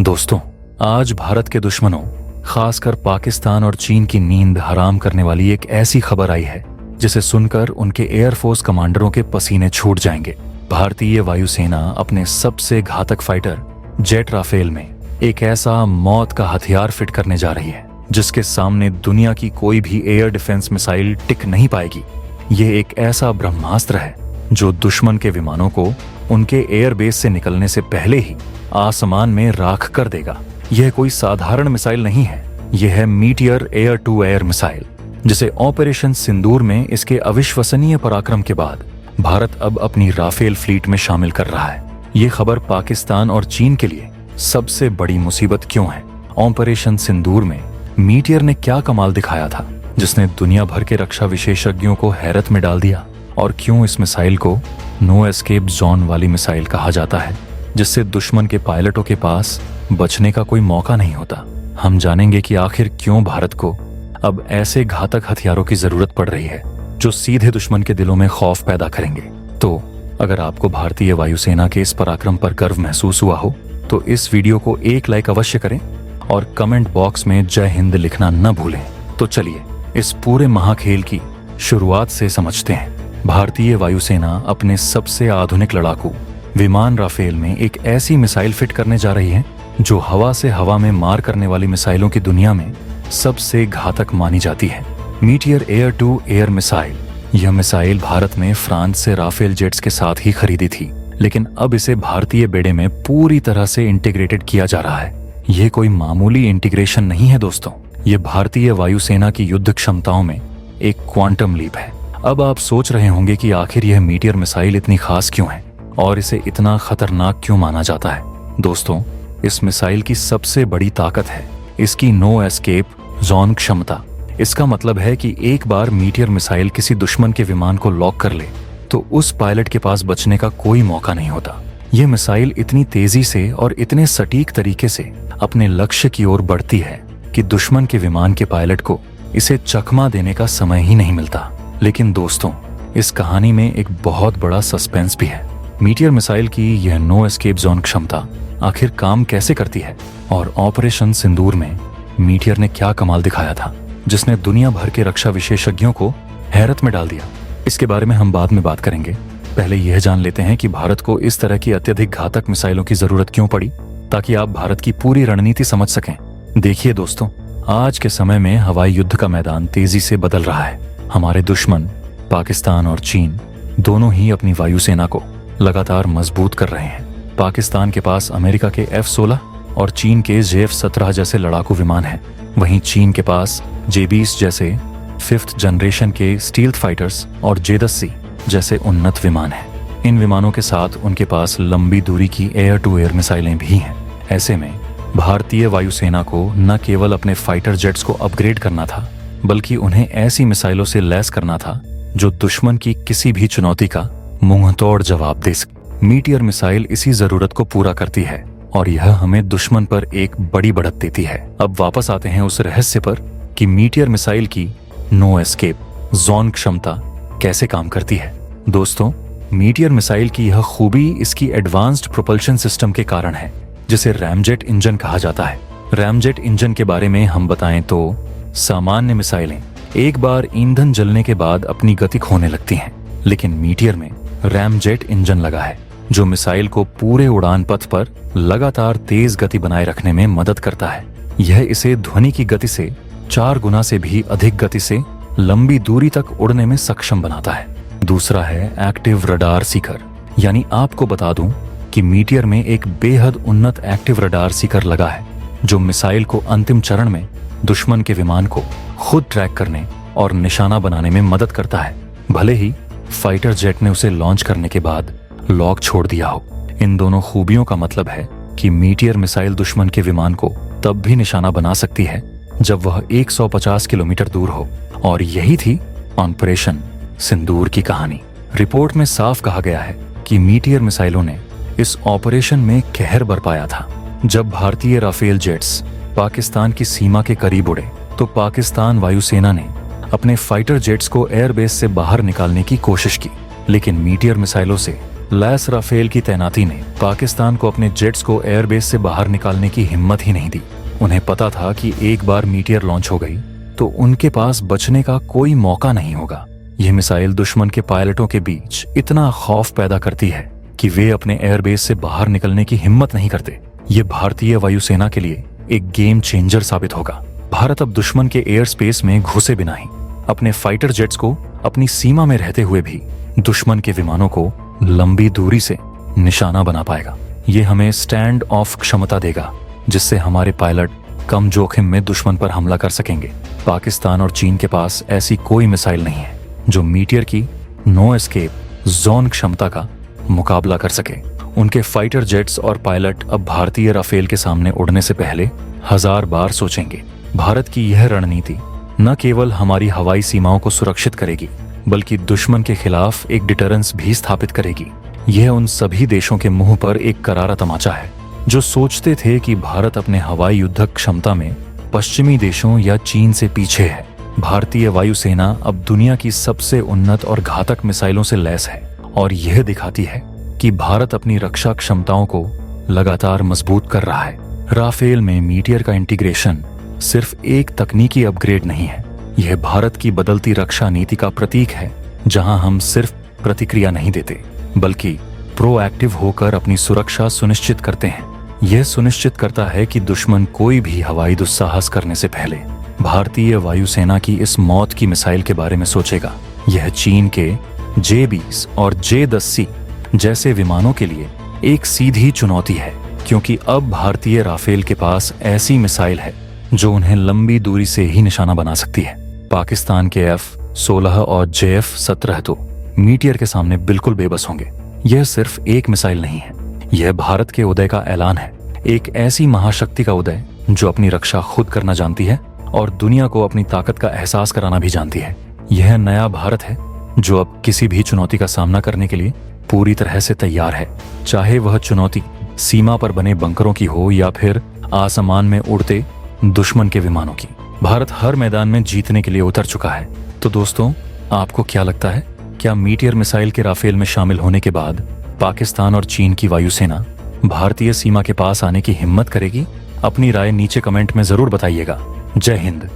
दोस्तों, आज भारत के दुश्मनों, खासकर पाकिस्तान और चीन की नींद हराम करने वाली एक ऐसी खबर आई है जिसे सुनकर उनके एयरफोर्स कमांडरों के पसीने छूट जाएंगे। भारतीय वायुसेना अपने सबसे घातक फाइटर जेट राफेल में एक ऐसा मौत का हथियार फिट करने जा रही है जिसके सामने दुनिया की कोई भी एयर डिफेंस मिसाइल टिक नहीं पाएगी। ये एक ऐसा ब्रह्मास्त्र है जो दुश्मन के विमानों को उनके एयरबेस से निकलने से पहले ही आसमान में राख कर देगा। यह कोई साधारण मिसाइल नहीं है, यह है Meteor air to air missile, जिसे ऑपरेशन सिंदूर में इसके अविश्वसनीय पराक्रम के बाद भारत अब अपनी राफेल फ्लीट में शामिल कर रहा है। ये खबर पाकिस्तान और चीन के लिए सबसे बड़ी मुसीबत क्यों है? ऑपरेशन सिंदूर में मीटियर ने क्या कमाल दिखाया था जिसने दुनिया भर के रक्षा विशेषज्ञों को हैरत में डाल दिया? और क्यों इस मिसाइल को नो एस्केप जोन वाली मिसाइल कहा जाता है, जिससे दुश्मन के पायलटों के पास बचने का कोई मौका नहीं होता? हम जानेंगे कि आखिर क्यों भारत को अब ऐसे घातक हथियारों की जरूरत पड़ रही है जो सीधे दुश्मन के दिलों में खौफ पैदा करेंगे। तो अगर आपको भारतीय वायुसेना के इस पराक्रम पर गर्व महसूस हुआ हो तो इस वीडियो को एक लाइक अवश्य करें और कमेंट बॉक्स में जय हिंद लिखना न भूलें। तो चलिए इस पूरे महाखेल की शुरुआत से समझते हैं। भारतीय वायुसेना अपने सबसे आधुनिक लड़ाकू विमान राफेल में एक ऐसी मिसाइल फिट करने जा रही है जो हवा से हवा में मार करने वाली मिसाइलों की दुनिया में सबसे घातक मानी जाती है। Meteor air to air missile. यह मिसाइल भारत में फ्रांस से राफेल जेट्स के साथ ही खरीदी थी, लेकिन अब इसे भारतीय बेड़े में पूरी तरह से इंटीग्रेटेड किया जा रहा है। यह कोई मामूली इंटीग्रेशन नहीं है दोस्तों, यह भारतीय वायुसेना की युद्ध क्षमताओं में एक क्वांटम लीप है। अब आप सोच रहे होंगे कि आखिर यह मीटियर मिसाइल इतनी खास क्यों है और इसे इतना खतरनाक क्यों माना जाता है? दोस्तों, इस मिसाइल की सबसे बड़ी ताकत है इसकी नो एस्केप जोन क्षमता। इसका मतलब है कि एक बार मीटियर मिसाइल किसी दुश्मन के विमान को लॉक कर ले तो उस पायलट के पास बचने का कोई मौका नहीं होता। यह मिसाइल इतनी तेजी से और इतने सटीक तरीके से अपने लक्ष्य की ओर बढ़ती है कि दुश्मन के विमान के पायलट को इसे चकमा देने का समय ही नहीं मिलता। लेकिन दोस्तों, इस कहानी में एक बहुत बड़ा सस्पेंस भी है। मीटियर मिसाइल की यह नो एस्केप जोन क्षमता आखिर काम कैसे करती है और ऑपरेशन सिंदूर में मीटियर ने क्या कमाल दिखाया था जिसने दुनिया भर के रक्षा विशेषज्ञों को हैरत में डाल दिया? इसके बारे में हम बाद में बात करेंगे। पहले यह जान लेते हैं कि भारत को इस तरह की अत्यधिक घातक मिसाइलों की जरूरत क्यों पड़ी, ताकि आप भारत की पूरी रणनीति समझ सकें। देखिए दोस्तों, आज के समय में हवाई युद्ध का मैदान तेजी से बदल रहा है। हमारे दुश्मन पाकिस्तान और चीन दोनों ही अपनी वायुसेना को लगातार मजबूत कर रहे हैं। पाकिस्तान के पास अमेरिका के F-16 और चीन के JF-17 जैसे लड़ाकू विमान हैं। वहीं चीन के पास J-20 जैसे 5th जनरेशन के स्टील्थ फाइटर्स और J-10C जैसे उन्नत विमान हैं। इन विमानों के साथ उनके पास लंबी दूरी की एयर टू एयर मिसाइलें भी हैं। ऐसे में भारतीय वायुसेना को न केवल अपने फाइटर जेट्स को अपग्रेड करना था, बल्कि उन्हें ऐसी मिसाइलों से लैस करना था जो दुश्मन की किसी भी चुनौती का मुंहतोड़ जवाब दे सके। मीटियर मिसाइल इसी जरूरत को पूरा करती है और यह हमें दुश्मन पर एक बड़ी बढ़त देती है। अब वापस आते हैं उस रहस्य पर कि मीटियर मिसाइल की नो एस्केप जोन क्षमता कैसे काम करती है। दोस्तों, मीटियर मिसाइल की यह खूबी इसकी एडवांस्ड प्रोपल्शन सिस्टम के कारण है, जिसे रैमजेट इंजन कहा जाता है। रैमजेट इंजन के बारे में हम बताएं तो सामान्य मिसाइलें एक बार ईंधन जलने के बाद अपनी गति खोने लगती हैं, लेकिन मीटियर में रैमजेट इंजन लगा है जो मिसाइल को पूरे उड़ान पथ पर लगातार तेज गति बनाए रखने में मदद करता है। यह इसे ध्वनि की गति से 4 गुना से भी अधिक गति से लंबी दूरी तक उड़ने में सक्षम बनाता है। दूसरा है एक्टिव रडार सीकर। यानी आपको बता दूं कि मीटियर में एक बेहद उन्नत एक्टिव रडार सीकर लगा है जो मिसाइल को अंतिम चरण में दुश्मन के विमान को खुद ट्रैक करने और निशाना बनाने में मदद करता है, भले ही फाइटर जेट ने उसे लॉन्च करने के बाद लॉक छोड़ दिया हो। इन दोनों खूबियों का मतलब है कि मीटियर मिसाइल दुश्मन के विमान को तब भी निशाना बना सकती है जब वह 150 किलोमीटर दूर हो। और यही थी ऑपरेशन सिंदूर की कहानी। रिपोर्ट में साफ कहा गया है कि मीटियर मिसाइलों ने इस ऑपरेशन में कहर बरपाया था। जब भारतीय राफेल जेट्स पाकिस्तान की सीमा के करीब उड़े तो पाकिस्तान वायुसेना ने अपने फाइटर जेट्स को एयरबेस से बाहर निकालने की कोशिश की, लेकिन मीटियर मिसाइलों से लैस राफेल की तैनाती ने पाकिस्तान को अपने जेट्स को एयरबेस से बाहर निकालने की हिम्मत ही नहीं दी। उन्हें पता था कि एक बार मीटियर लॉन्च हो गई तो उनके पास बचने का कोई मौका नहीं होगा। यह मिसाइल दुश्मन के पायलटों के बीच इतना खौफ पैदा करती है कि वे अपने एयरबेस से बाहर निकलने की हिम्मत नहीं करते। ये भारतीय वायुसेना के लिए एक गेम चेंजर साबित होगा। भारत अब दुश्मन के एयर स्पेस में घुसे बिना ही अपने फाइटर जेट्स को अपनी सीमा में रहते हुए भी दुश्मन के विमानों को लंबी दूरी से निशाना बना पाएगा। ये हमें स्टैंड ऑफ क्षमता देगा, जिससे हमारे पायलट कम जोखिम में दुश्मन पर हमला कर सकेंगे। पाकिस्तान और चीन के पास ऐसी कोई मिसाइल नहीं है जो मीटियर की नो एस्केप जोन क्षमता का मुकाबला कर सके। उनके फाइटर जेट्स और पायलट अब भारतीय राफेल के सामने उड़ने से पहले 1000 बार सोचेंगे। भारत की यह रणनीति न केवल हमारी हवाई सीमाओं को सुरक्षित करेगी, बल्कि दुश्मन के खिलाफ एक डिटरेंस भी स्थापित करेगी। यह उन सभी देशों के मुंह पर एक करारा तमाचा है जो सोचते थे कि भारत अपने हवाई युद्धक क्षमता में पश्चिमी देशों या चीन से पीछे है। भारतीय वायुसेना अब दुनिया की सबसे उन्नत और घातक मिसाइलों से लैस है और यह दिखाती है कि भारत अपनी रक्षा क्षमताओं को लगातार मजबूत कर रहा है। राफेल में मीटियर का इंटीग्रेशन सिर्फ एक तकनीकी अपग्रेड नहीं है, यह भारत की बदलती रक्षा नीति का प्रतीक है, जहां हम सिर्फ प्रतिक्रिया नहीं देते बल्कि प्रोएक्टिव होकर अपनी सुरक्षा सुनिश्चित करते हैं। यह सुनिश्चित करता है कि दुश्मन कोई भी हवाई दुस्साहस करने से पहले भारतीय वायुसेना की इस मौत की मिसाइल के बारे में सोचेगा। यह चीन के J-20 और J-10C जैसे विमानों के लिए एक सीधी चुनौती है, क्योंकि अब भारतीय राफेल के पास ऐसी मिसाइल है जो उन्हें लंबी दूरी से ही निशाना बना सकती है। पाकिस्तान के F-16 और JF-17 तो मीटियर के सामने बिल्कुल बेबस होंगे। यह सिर्फ एक मिसाइल नहीं है, यह भारत के उदय का ऐलान है, एक ऐसी महाशक्ति का उदय जो अपनी रक्षा खुद करना जानती है और दुनिया को अपनी ताकत का एहसास कराना भी जानती है। यह नया भारत है जो अब किसी भी चुनौती का सामना करने के लिए पूरी तरह से तैयार है, चाहे वह चुनौती सीमा पर बने बंकरों की हो या फिर आसमान में उड़ते दुश्मन के विमानों की। भारत हर मैदान में जीतने के लिए उतर चुका है। तो दोस्तों, आपको क्या लगता है, क्या मीटियर मिसाइल के राफेल में शामिल होने के बाद पाकिस्तान और चीन की वायुसेना भारतीय सीमा के पास आने की हिम्मत करेगी? अपनी राय नीचे कमेंट में जरूर बताइएगा। जय हिंद।